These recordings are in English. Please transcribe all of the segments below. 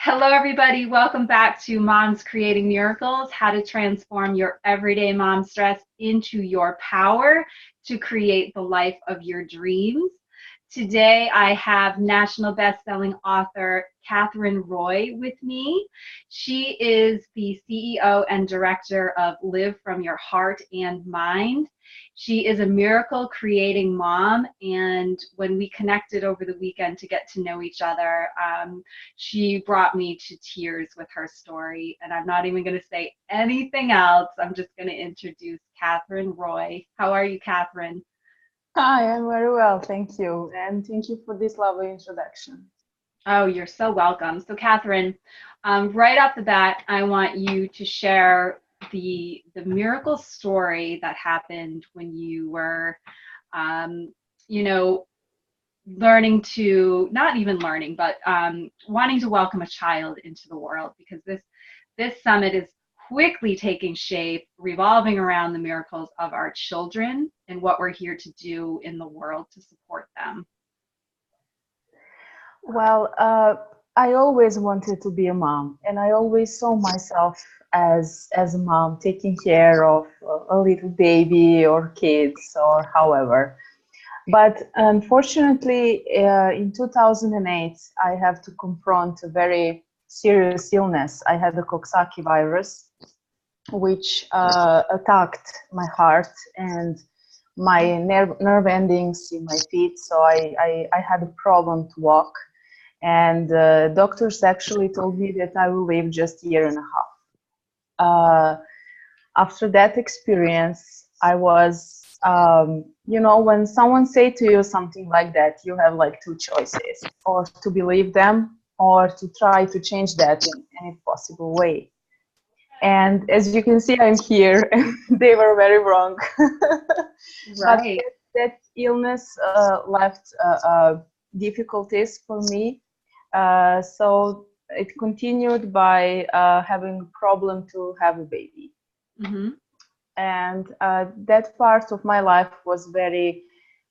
Hello, everybody. Welcome back to Moms Creating Miracles, how to transform your everyday mom stress into your power to create the life of your dreams. Today, I have national best-selling author Catherine Roy with me. She is the CEO and director of Live From Your Heart and Mind. She is a miracle creating mom, and when we connected over the weekend to get to know each other, she brought me to tears with her story. And I'm not even going to say anything else. I'm just going to introduce Catherine Roy. How are you, Catherine? Hi, I'm very well, thank you. And thank you for this lovely introduction. Oh, you're so welcome. So, Catherine, right off the bat, I want you to share the miracle story that happened when you were, um, you know, learning to not even learning, but wanting to welcome a child into the world, because this summit is quickly taking shape, revolving around the miracles of our children and what we're here to do in the world to support them. Well, I always wanted to be a mom, and I always saw myself as a mom taking care of a little baby or kids or however. But unfortunately, in 2008, I have to confront a very serious illness. I had the Coxsackie virus, which attacked my heart and my nerve endings in my feet. So I had a problem to walk. And doctors actually told me that I will live just a year and a half. After that experience, I was, when someone say to you something like that, you have like two choices, or to believe them or to try to change that in any possible way. And as you can see, I'm here, and they were very wrong. But Right. that illness left difficulties for me. So it continued by having a problem to have a baby. Mm-hmm. And that part of my life was very,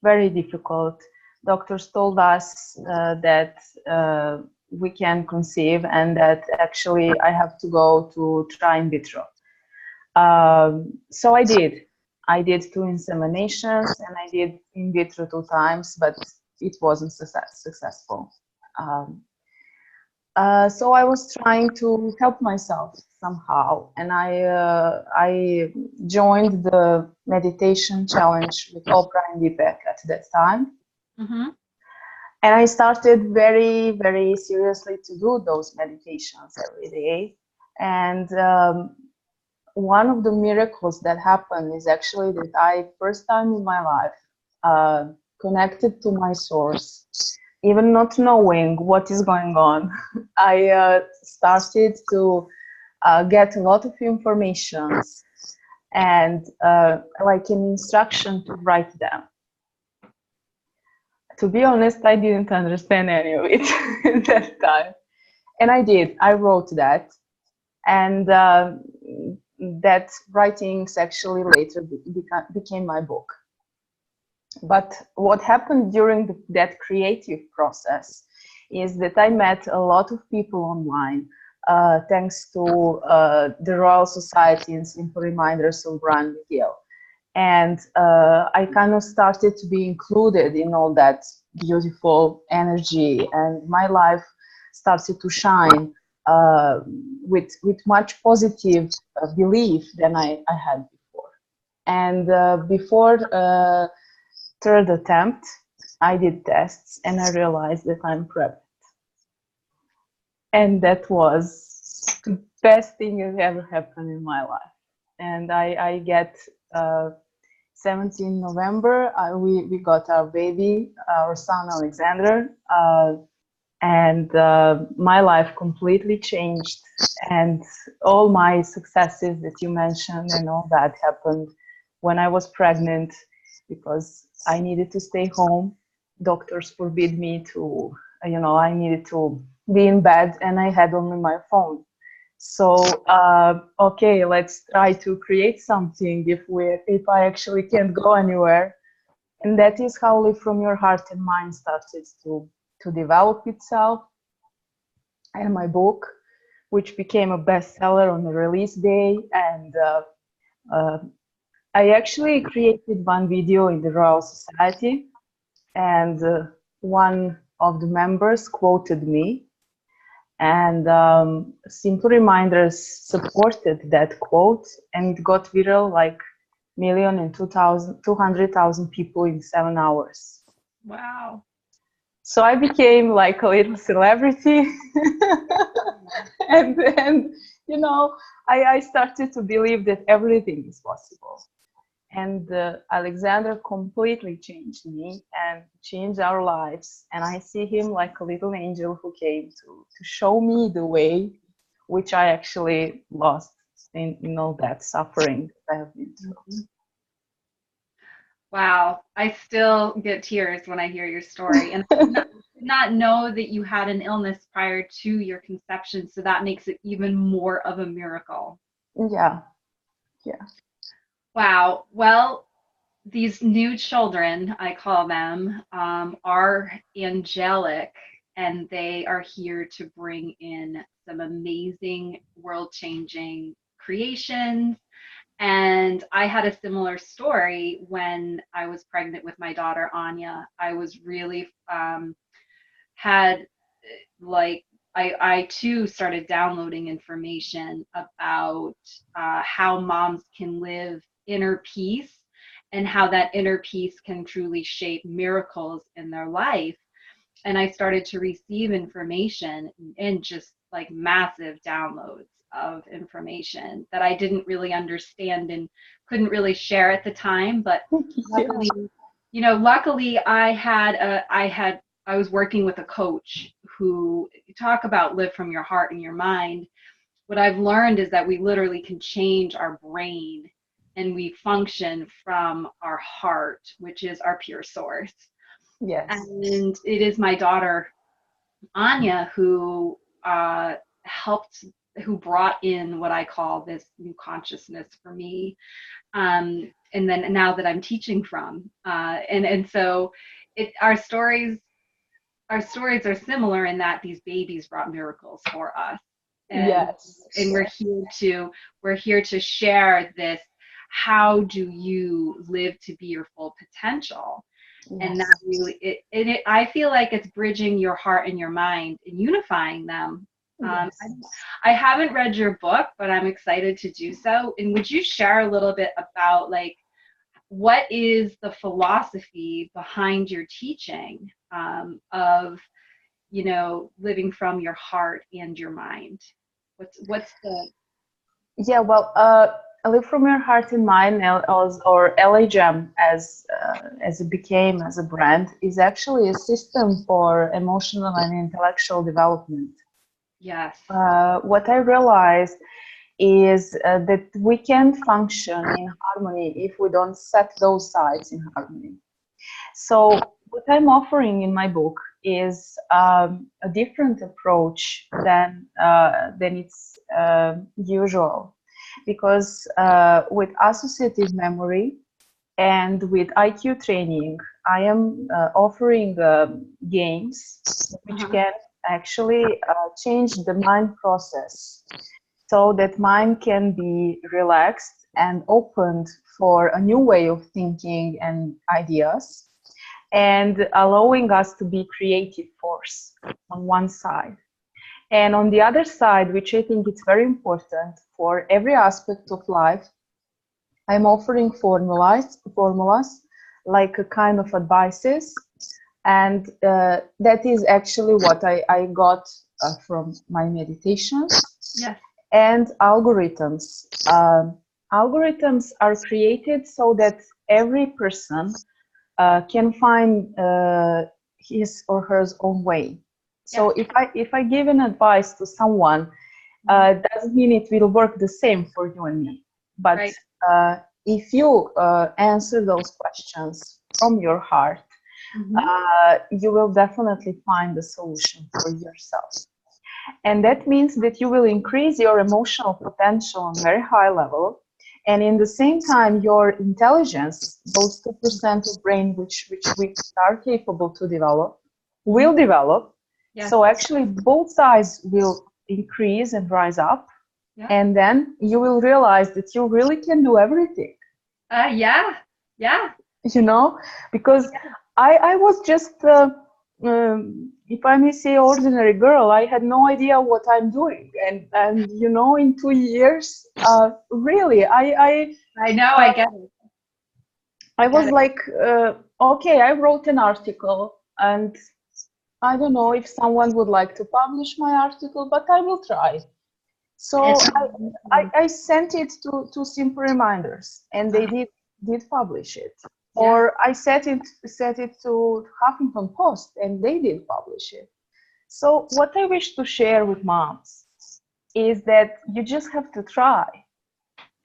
very difficult. Doctors told us that we can conceive, and that actually I have to go to try in vitro. So I did. I did 2 inseminations, and I did in vitro 2 times, but it wasn't successful. Um, so I was trying to help myself somehow, and I joined the meditation challenge with Oprah and Deepak at that time. Mm-hmm. And I started very, very seriously to do those meditations every day. And one of the miracles that happened is actually that I, first time in my life, connected to my source, even not knowing what is going on. I started to get a lot of information and like an instruction to write them. To be honest, I didn't understand any of it at that time. And I did. I wrote that. And that writings actually later became my book. But what happened during that creative process is that I met a lot of people online, thanks to the Royal Society and Simple Reminders of Brian McGill. And I kind of started to be included in all that beautiful energy, and my life started to shine with much positive belief than I had before. And before third attempt, I did tests, and I realized that I'm pregnant. And that was the best thing that ever happened in my life. And I get 17 November, we got our baby, our son Alexander, and my life completely changed. And all my successes that you mentioned and all that happened when I was pregnant, because I needed to stay home. Doctors forbid me to, I needed to be in bed, and I had only my phone. So, okay, let's try to create something if I actually can't go anywhere. And that is how Live From Your Heart and Mind started to develop itself. and my book, which became a bestseller on the release day. And uh, I actually created one video in the Royal Society, and one of the members quoted me, and Simple Reminders supported that quote, and it got viral like 1,200,000 people in 7 hours. Wow. So I became like a little celebrity. And then, you know, I started to believe that everything is possible. And Alexander completely changed me and changed our lives. And I see him like a little angel who came to show me the way, which I actually lost in all that suffering that I have been through. Wow. I still get tears when I hear your story. And I did not know that you had an illness prior to your conception. So that makes it even more of a miracle. Yeah. Yeah. Wow. Well, these new children, I call them, are angelic, and they are here to bring in some amazing world-changing creations. And I had a similar story when I was pregnant with my daughter Anya. I was really had like I too started downloading information about how moms can live inner peace, and how that inner peace can truly shape miracles in their life. And I started to receive information, and just like massive downloads of information that I didn't really understand and couldn't really share at the time. But luckily, luckily I was working with a coach who, talk about live from your heart and your mind. What I've learned is that we literally can change our brain, and we function from our heart, which is our pure source. Yes. And it is my daughter Anya who who brought in what I call this new consciousness for me. And then now that I'm teaching from, and so our stories are similar in that these babies brought miracles for us. And Yes. and we're here to share this. How do you live to be your full potential? Yes. And that really I feel like it's bridging your heart and your mind and unifying them. Yes. I haven't read your book, but I'm excited to do so. And would you share a little bit about like what is the philosophy behind your teaching of living from your heart and your mind? What's the Yeah, well, Live from Your Heart and Mind, or LHM, as it became as a brand, is actually a system for emotional and intellectual development. Yes. What I realized is that we can function in harmony if we don't set those sides in harmony. So what I'm offering in my book is a different approach than it's usual, because with associative memory and with IQ training, I am offering games which can actually change the mind process, so that mind can be relaxed and opened for a new way of thinking and ideas, and allowing us to be creative force on one side. And on the other side, which I think it's very important for every aspect of life, I'm offering formulas like a kind of advices. And that is actually what I got from my meditations. Yes. And algorithms. Algorithms are created so that every person can find his or her own way. So if I give an advice to someone, doesn't mean it will work the same for you and me. But right. If you answer those questions from your heart, you will definitely find a solution for yourself. And that means that you will increase your emotional potential on a very high level. And in the same time, your intelligence, those 2% of brain which we are capable to develop, will develop. Yes. So actually both sides will increase and rise up. Yeah. And then you will realize that you really can do everything. Yeah. Yeah. You know, because I was just, if I may say, ordinary girl. I had no idea what I'm doing. And you know, in 2 years, really, I know. uh, I get it. I Get was it. like, okay, I wrote an article, and I don't know if someone would like to publish my article, but I will try. So It's I sent it to Simple Reminders, and they did publish it. yeah. Or I set it to Huffington Post, and they did publish it. So what I wish to share with moms is that you just have to try,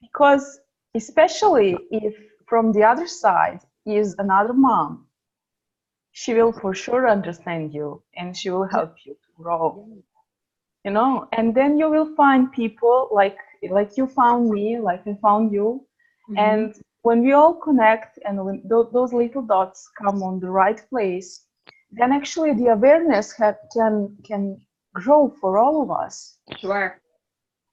because especially if from the other side is another mom, she will for sure understand you and she will help you to grow, you know. And then you will find people like you found me, like I found you. Mm-hmm. And when we all connect and when those little dots come on the right place, then actually the awareness can grow for all of us. Sure.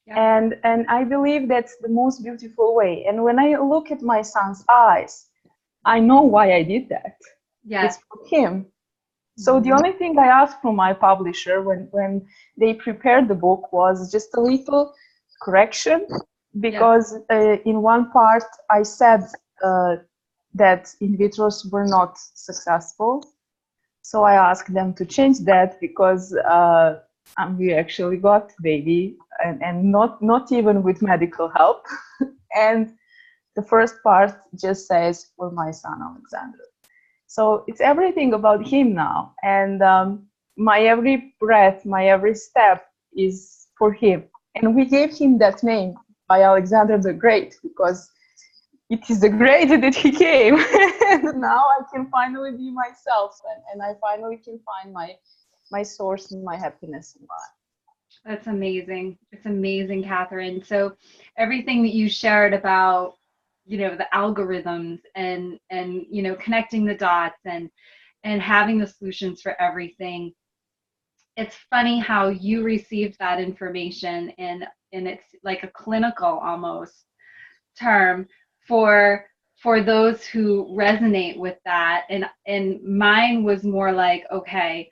Yeah. And I believe that's the most beautiful way. And when I look at my son's eyes, I know why I did that. Yes. It's for him. So the only thing I asked from my publisher when they prepared the book was just a little correction, because in one part I said that in vitros were not successful. So I asked them to change that, because we actually got baby, and not even with medical help. And the first part just says, for my son Alexander. So it's everything about him now. And my every breath, my every step is for him. And we gave him that name by Alexander the Great, because it is the great that he came. And now I can finally be myself, and I finally can find my source and my happiness in life. That's amazing. It's amazing, Catherine. So everything that you shared about, the algorithms and connecting the dots and having the solutions for everything. It's funny how you received that information and it's like a clinical almost term for those who resonate with that. And mine was more like, okay,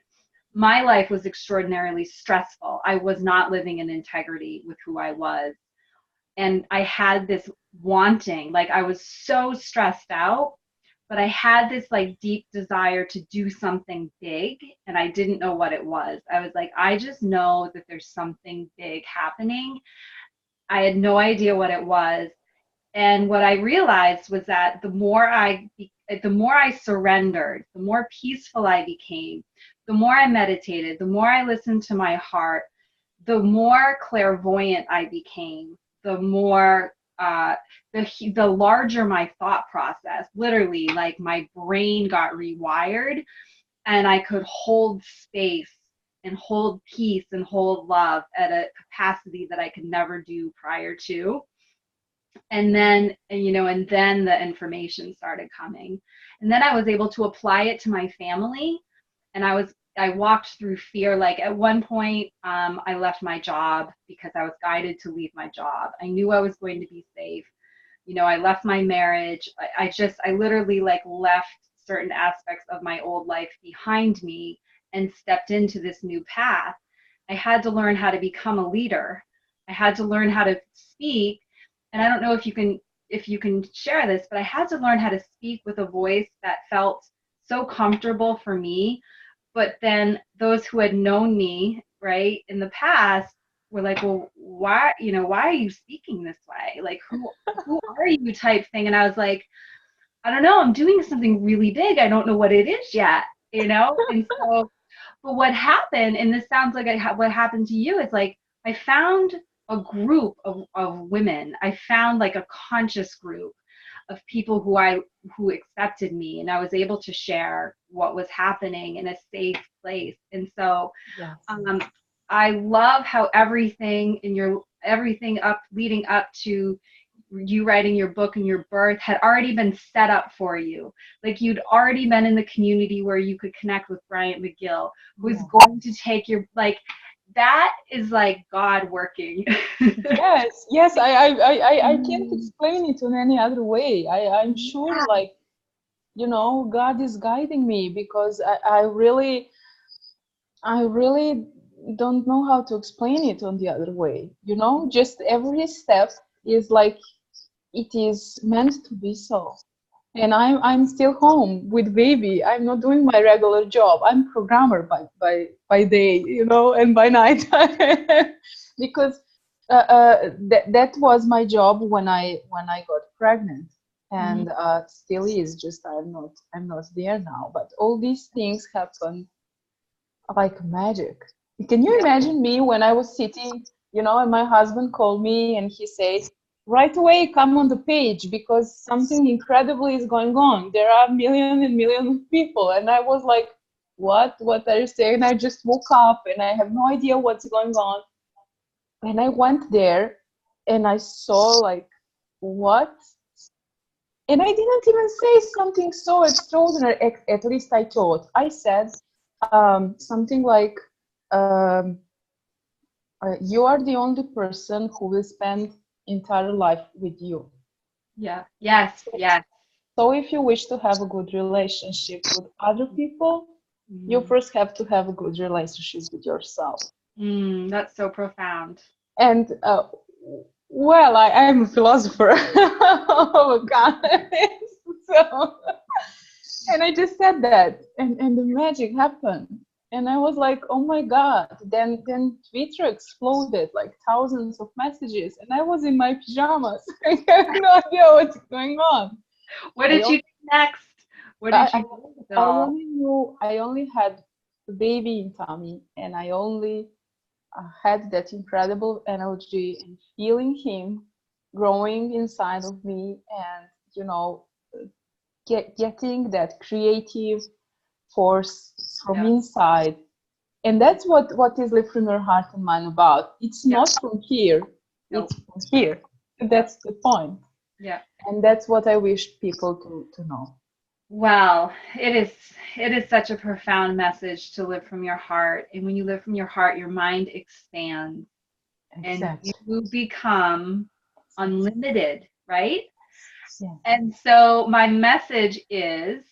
my life was extraordinarily stressful. I was not living in integrity with who I was. And I had this wanting, like I was so stressed out, but I had this like deep desire to do something big and I didn't know what it was. I was like, I just know that there's something big happening. I had no idea what it was. And what I realized was that the more I surrendered, the more peaceful I became, the more I meditated, the more I listened to my heart, the more clairvoyant I became, the more the larger my thought process. Literally, like my brain got rewired, and I could hold space and hold peace and hold love at a capacity that I could never do prior to. And then the information started coming, and then I was able to apply it to my family. And I walked through fear. Like at one point, I left my job because I was guided to leave my job. I knew I was going to be safe. I left my marriage. I literally like left certain aspects of my old life behind me and stepped into this new path. I had to learn how to become a leader. I had to learn how to speak. And I don't know if you can share this, but I had to learn how to speak with a voice that felt so comfortable for me. But then those who had known me, right, in the past were like, well, why are you speaking this way? Like, who are you type thing? And I was like, I don't know, I'm doing something really big. I don't know what it is yet, And so, but what happened, and this sounds like what happened to you, is like, I found a group of women. I found like a conscious group of people who accepted me, and I was able to share what was happening in a safe place. And so Yes. I love how everything up leading up to you writing your book and your birth had already been set up for you. Like you'd already been in the community where you could connect with Bryant McGill, who's going to take your, like, that is like God working. Yes, yes, I can't explain it in any other way. I'm sure, like, you know, God is guiding me, because I really don't know how to explain it on the other way. You know, just every step is like it is meant to be so. And I'm still home with baby. I'm not doing my regular job. I'm programmer by day, you know, and by night, because that was my job when I got pregnant, and still is. Just I'm not there now. But all these things happen like magic. Can you imagine me when I was sitting, you know, and my husband called me and he said, right away, come on the page because something incredible is going on. There are millions and millions of people. And I was like, what? What are you saying? I just woke up and I have no idea what's going on. And I went there and I saw like, what? And I didn't even say something so extraordinary, at least I thought. I said something like, you are the only person who will spend entire life with you. Yeah. Yes. Yes. So if you wish to have a good relationship with other people, you first have to have a good relationship with yourself. That's so profound. And well, I'm a philosopher. Oh God. So, and I just said that, and the magic happened. And I was like, oh my God. Then Twitter exploded, like thousands of messages. And I was in my pajamas. I have no idea what's going on. What did you do next? What did you do? I only had the baby in tummy, and I only had that incredible energy and feeling him growing inside of me, and, you know, getting that creative force from inside. And that's what is Live From Your Heart and Mind about. It's not from here, it's from here. That's the point. Yeah. And that's what I wish people to know. Well, it is such a profound message to live from your heart. And when you live from your heart, your mind expands. Exactly. And you become unlimited, right? Yeah. And so my message is,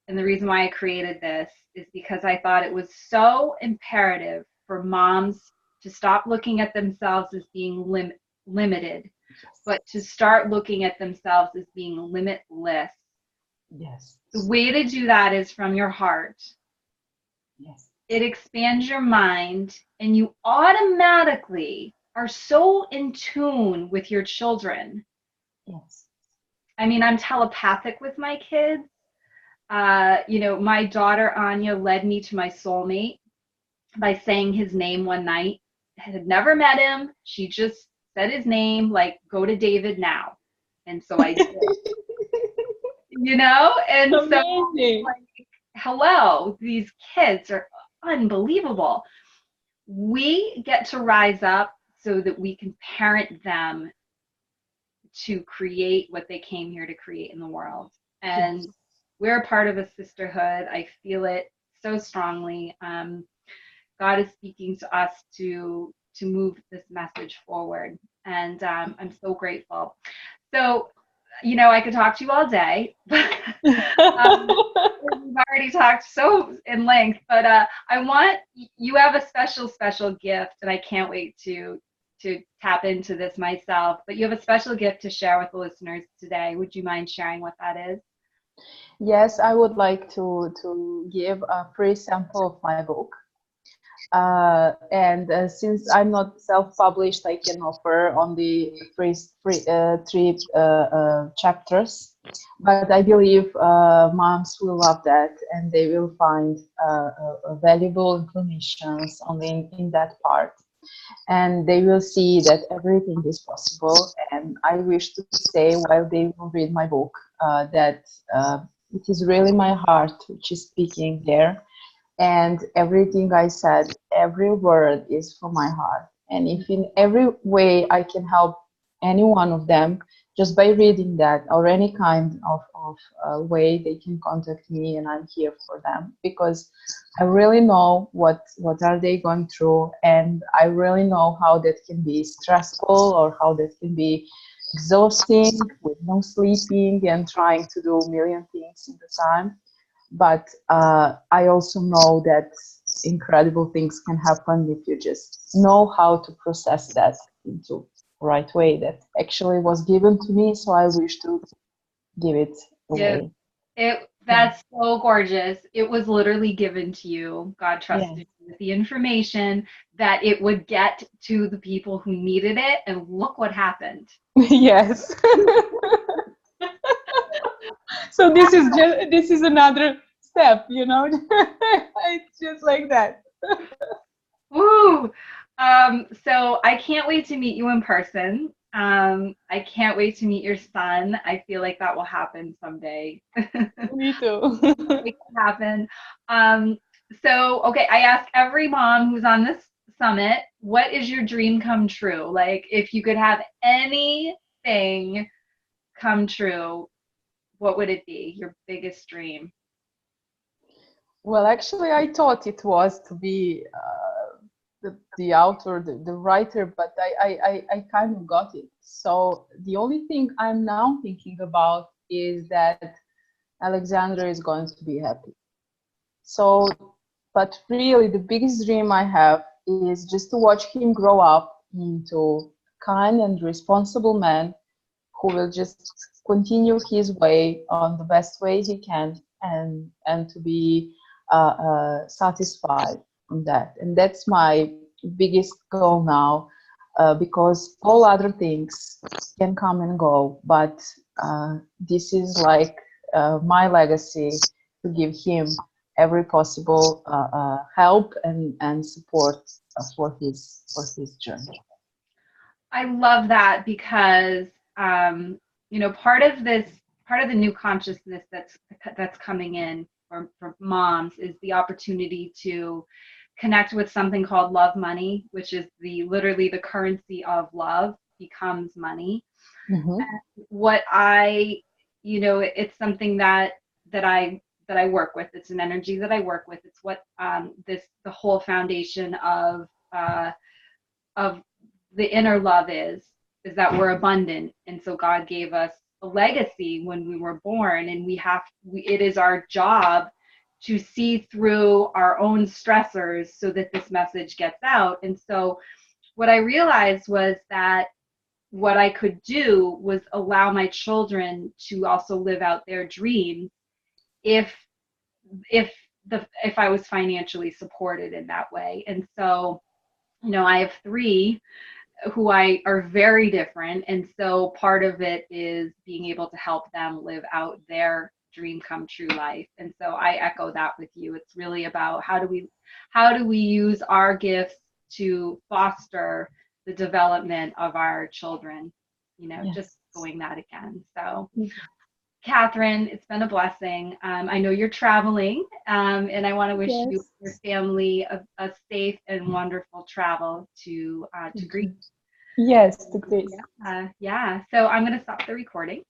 and the reason why I created this is because I thought it was so imperative for moms to stop looking at themselves as being limited, but to start looking at themselves as being limitless. Yes. The way to do that is from your heart. Yes. It expands your mind, and you automatically are so in tune with your children. Yes. I mean, I'm telepathic with my kids. You know, my daughter Anya led me to my soulmate by saying his name one night. I had never met him. She just said his name, like, go to David now. And so I did. You know? And amazing. So, like, hello, these kids are unbelievable. We get to rise up so that we can parent them to create what they came here to create in the world. And we're a part of a sisterhood. I feel it so strongly. God is speaking to us to move this message forward, and I'm so grateful. So, you know, I could talk to you all day, but we've already talked so in length. But I want you have a special gift, and I can't wait to tap into this myself. But you have a special gift to share with the listeners today. Would you mind sharing what that is? Yes, I would like to give a free sample of my book. And since I'm not self-published, I can offer only three chapters. But I believe moms will love that, and they will find valuable information only in that part. And they will see that everything is possible. And I wish to say, while they will read my book, that it is really my heart which is speaking there. And everything I said, every word is from my heart. And if in every way I can help any one of them, just by reading that, or any kind of way they can contact me, and I'm here for them, because I really know what are they going through, and I really know how that can be stressful, or how that can be exhausting with no sleeping and trying to do a million things at the time. But I also know that incredible things can happen if you just know how to process that into right way that actually was given to me, so I wish to give it Yeah. away. Yeah. That's so gorgeous. It was literally given to you. God Yes. trusted you with the information that it would get to the people who needed it, and look what happened. Yes. So this is another step, you know. It's just like that. Woo! So I can't wait to meet you in person. I can't wait to meet your son. I feel like that will happen someday. Me too. Make it happen. Um, so, okay, I ask every mom who's on this summit, what is your dream come true? Like, if you could have anything come true, what would it be? Your biggest dream? Well, actually, I thought it was to be the author, the writer, but I kind of got it. So the only thing I'm now thinking about is that Alexander is going to be happy. So, but really, the biggest dream I have is just to watch him grow up into kind and responsible man who will just continue his way on the best way he can, and to be satisfied on that. And that's my biggest goal now, because all other things can come and go, but this is like my legacy, to give him every possible help and support for his journey. I love that because part of the new consciousness that's coming in for moms is the opportunity to connect with something called love money, which is literally the currency of love becomes money. Mm-hmm. And what it's something that I work with. It's an energy that I work with. It's what the whole foundation of the inner love is that we're abundant, and so God gave us a legacy when we were born, and it is our job to see through our own stressors so that this message gets out. And so what I realized was that what I could do was allow my children to also live out their dreams if if if I was financially supported in that way. And so I have three who I are very different. And so part of it is being able to help them live out their dream come true life. And so I echo that with you. It's really about how do we use our gifts to foster the development of our children, just Yes. going that again. So Catherine, it's been a blessing. I know you're traveling, and I want to wish you Yes. and your family a safe and wonderful travel to Greece. Yes, to Greece. Yeah. So I'm going to stop the recording.